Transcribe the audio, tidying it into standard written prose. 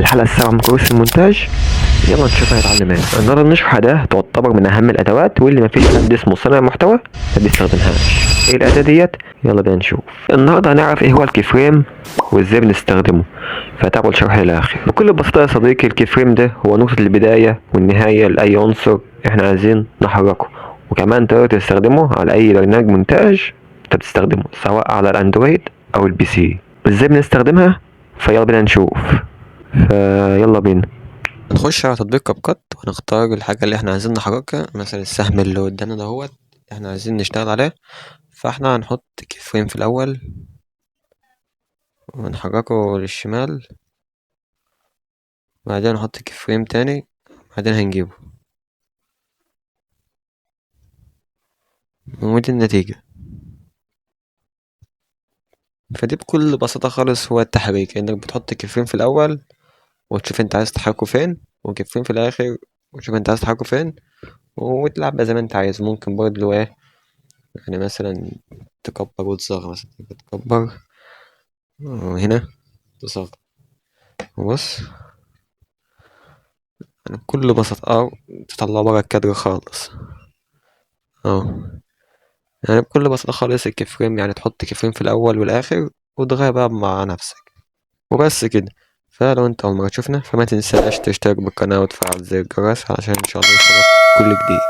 الحلقة السابعة من كورس المونتاج. يلا نشوف هنتعلم ايه. النهارده بنشرح أداة تعتبر من أهم الأدوات واللي مفيش حد اسمه صانع محتوى ما بيستخدمهاش. ايه الأداة ديت؟ يلا بينا نشوف. النهارده هنعرف ايه هو الكي فريم وازاي بنستخدمه، فتابعوا الشرح للآخر. بكل بساطة يا صديقي، الكي فريم ده هو نقطة البداية والنهاية لأي عنصر احنا عايزين نحركه، وكمان تقدر تستخدمه على أي برنامج مونتاج انت بتستخدمه، سواء على الأندرويد أو البي سي. ازاي بنستخدمها؟ فيلا بينا نشوف. فيلا بينا نخش على تطبيق كاب كات ونختار الحاجة اللي احنا عايزين نحركها، مثلا السهم اللي قدامنا دهوت احنا عايزين نشتغل عليه. فاحنا هنحط كي فريم في الأول ونحركه للشمال، بعدين نحط كي فريم تاني، بعدين هنجيبه، ودي النتيجة. فدي بكل بساطة خالص هو التحريك، انك بتحط كي فريم في الأول وتشوف انت عايز تحركه فين، وكي فريم في الآخر وتشوف انت عايز تحركه فين، وتلعب بقى زي ما انت عايز. ممكن برضه ايه، يعني مثلا تكبر وتصغر، مثلا تكبر وهنا تصغر. بص، يعني بكل بساطة تطلع برا الكادر خالص يعني بكل بساطة خالص الكيفريم، يعني تحط كيفريم في الأول والآخر وتغير بقى مع نفسك وبس كده. فلو انت أول مرة تشوفنا فما تنساش تشترك بالقناة وتفعل زر الجرس علشان إن شاء الله يوصلك كل جديد.